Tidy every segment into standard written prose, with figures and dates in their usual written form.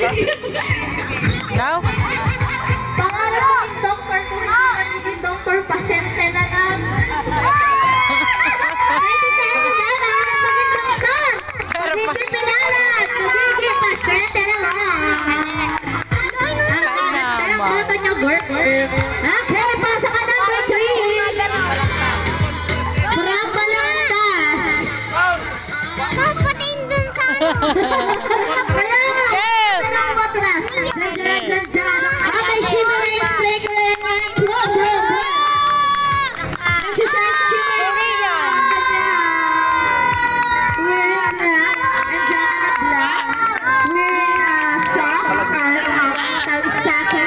Daw? Pangarap ng doktor kung hindi magiging doktor, pasyente na lang. Pwede ka kilala, maging doktor. Magiging pilalan, magiging pasyente na lang. Ang moto niyo, work. Okay, pasa ka number 3. Bravo lang ka. Papatin dun sa okay, shimmering, flickering, and close.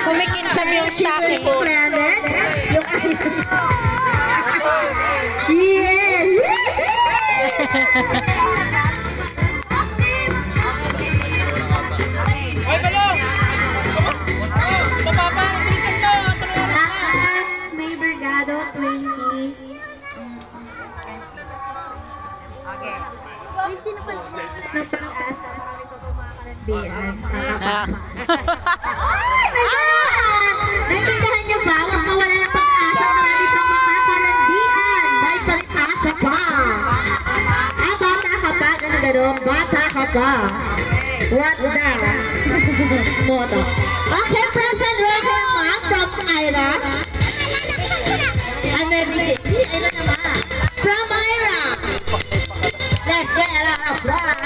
Kumikintab yung stocking. May Brigado 20. Nagpang-asa. Diyan. Naintindihan niyo ba? Huwag mawala ng pag-asa. Marami pang mga kalandian. May pag-asa pa. Bata ka pa. Ganun. Bata ka pa. What the? Moto. Okay, present record ma'am from Ira. I'm everything. Ira naman. From Ira. Let's get a applause.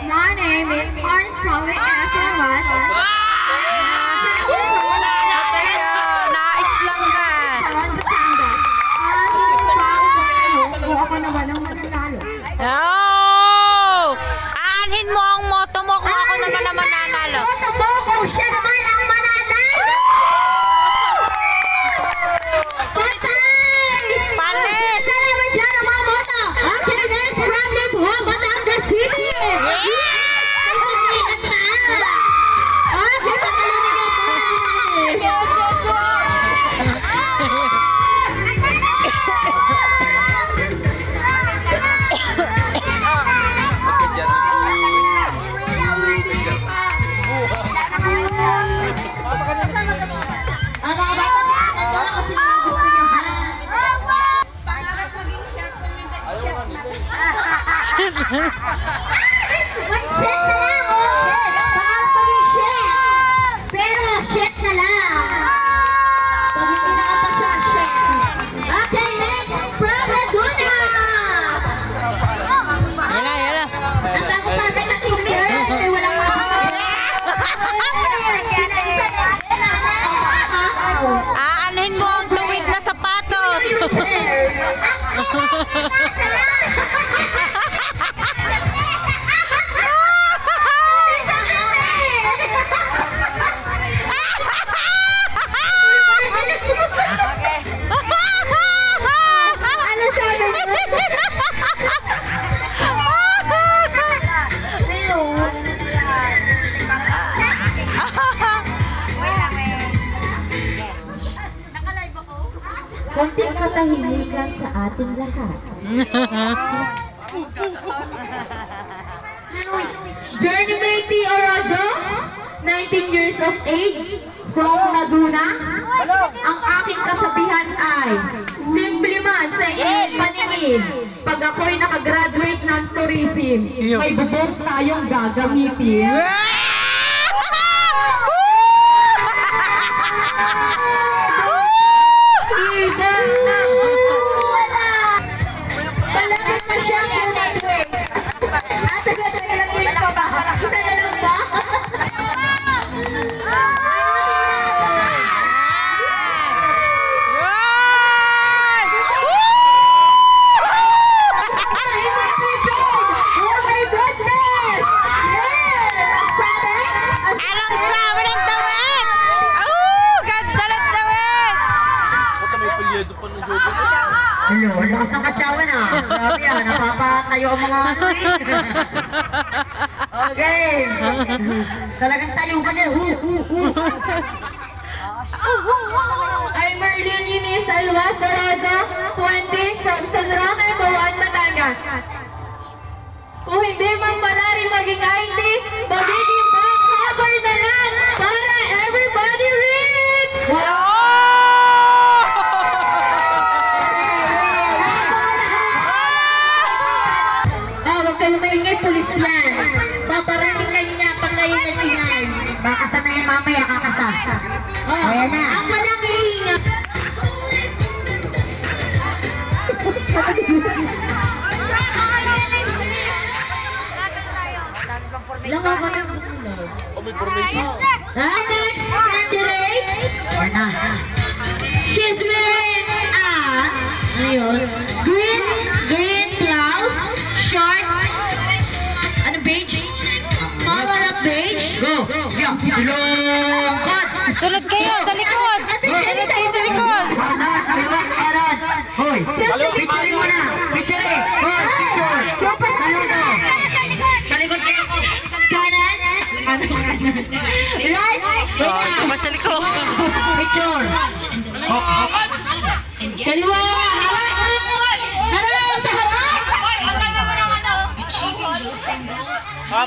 My name is Orange Calling after what? Nais lang ka. Ako naman ang mananalo. Oh! Aanhin mo ang moto mo kung ako naman ang mananalo. Moto mo kung siya naman ang mananalo! Patay! Panis! Salamat dyan ang mga moto! Okay, next from the Buhang Batangas City! Ingat pa! Okay, pagkalunin mo ang mga bata kasi gusto nyo ha? May chef na lang! Baka maging chef! Pero chef na lang! Pag hindi na pa siya, chef! Okay, next! From Laguna! Yan na. Ang bago pa sa teacher, eh walang Aanhin mo ang tuwid na sapatos. Ano sabi mo? Konting katahimikan sa ating lahat. Journey T. Orojo, 19 years of age, from Laguna. Ang aking kasabihan ay, simple man sa inyong paningin, pag ako'y nakagraduate ng tourism, may bubog tayong gagamitin. Malapit na siya graduate. Nasa ilang years pa ba? Isa na lang ba? Anong sabi ng kayo ang mga ano eh. Okay. Talagang tayo ka niya. Ay Merlin Eunice Alwas Doroza, 20 from San Roque, Bawan, Batangas. Kung hindi man malari maging ID, magiging backcover na lang para everybody rich! Huwag kayo maingay, pulis lang. Paparating kayo niya pag kayo nag-ingay. Baka sana yan mamaya kakasa. Ayan na. Ako lang iingat. Next candidate. She's wearing green blouse, short, ano beige? Color of beige. Go. Sunod kayo sa likod. Sunod kayo sa likod. Hoy, picture mo na. Picture eh. Hoy, picture. Sa likod kayo. Kanan. Right. Mas sa likod. Picture. Kaliwa. Harap sa harap.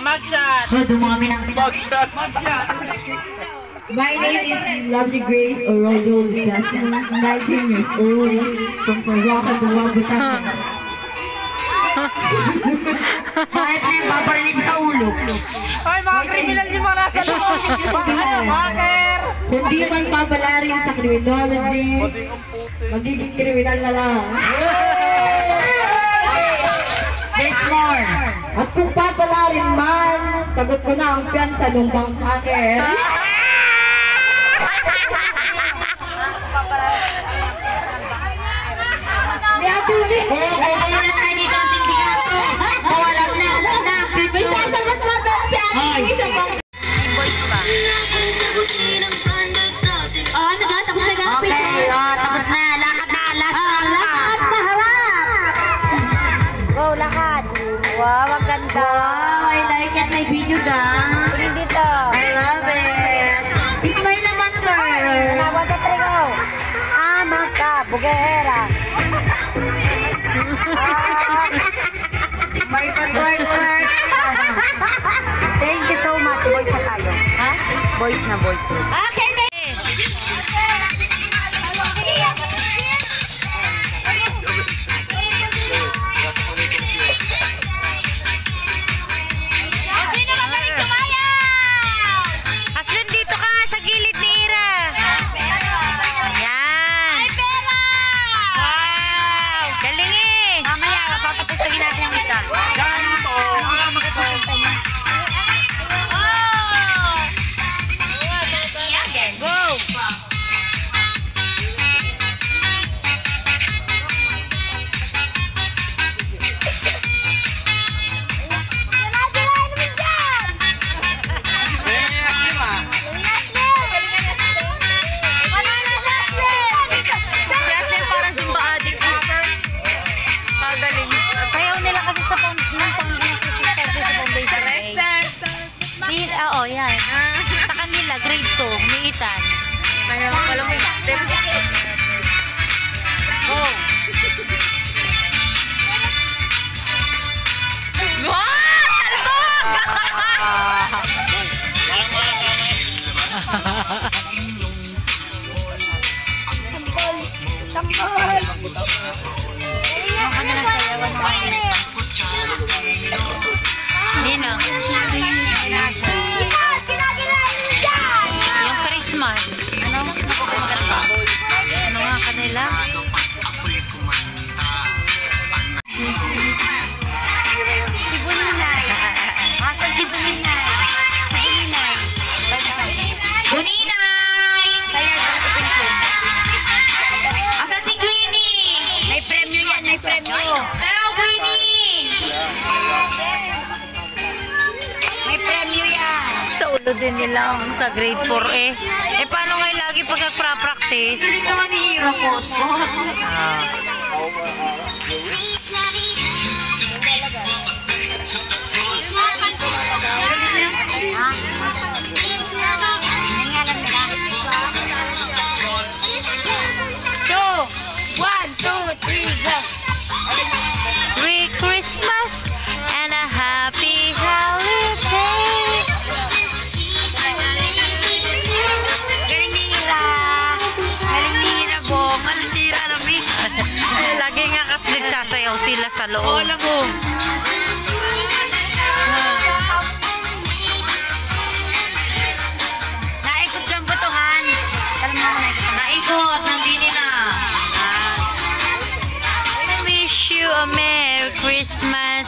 Magshot! Dumami ng Magshot! My name is Lovely Grace Orojo Lasson, 19 years old, from San Roque, Batangas. Kahit na yung babarinig sa ulo. Ay, mga kriminal yung mga nasa loob! Bakit? Kundi man babalarin sa criminology, magiging kriminal na lang. Next more. At kung papalarin man, sagot ko na ang piyansa ng bangkaker. Wow, maganda. Wow, I like it. May video ka. Tingin dito. I love it. Smile naman, girl. Tawag ka, Trigo. Ama ka, bugera. May pag-work. Thank you so much. Boys na tayo. Ha? Boys na, boys. Okay, Sino magaling sumayaw? Aslim, dito ka sa gilid ni Ira. Ayan. Ay, pera! Wow! Galing eh. Mamaya, papatutugin natin yung isa. Ganito! Go! Sayaw nila kasi sa foundation. Oo, yan. Sa kanila, grade 2, umiitan. Kaya pala may step. Go! What? Talbog! Tambol! Ang kanila sayawan mo. Nino? Yung Christmas. Ano? Ano nga kanila? Si Buninay. Asan si Buninay? Si Buninay. Buninay! Kaya daw sa pinpin. Asan si Queenie? May premyo yan, may premyo. Sayo, Queenie! May premyo yan. Sa ulo din nila sa grade 4 eh. Eh paano ngayon lagi pag nagpa-practice? Hindi ka manihira po. sa loob. Alam mo. Naikot dyan butuhan. Alam mo ako naikot. Naikot, nandini na. I wish you a Merry Christmas.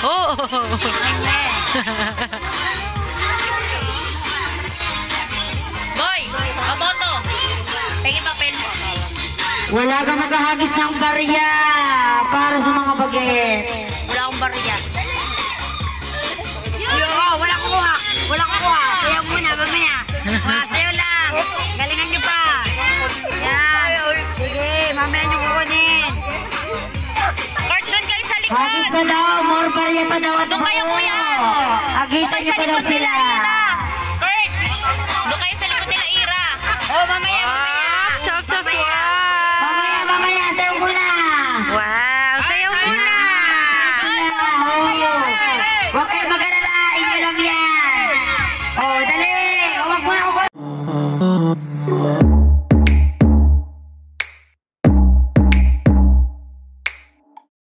Oh! Boy, maboto. Pengi papel. Wala kang maghahagis ng barya para sa mga bagets. Wala akong barya. Wala kukuha. Wala kukuha. Sayaw muna, mamaya. Sayaw lang. Galingan nyo pa. Yan. Sige, mamaya nyo kukunin. Kurt, doon kayo sa likod. Hagis pa daw, more barya pa daw at Doon kayo, kuya. Hagisan niyo pa daw sila. Kurt, doon kayo sa likod nila, Ira. Oh, mamaya. Mamaya, sayaw muna. Wow! Sayaw muna! Huwag kayo mag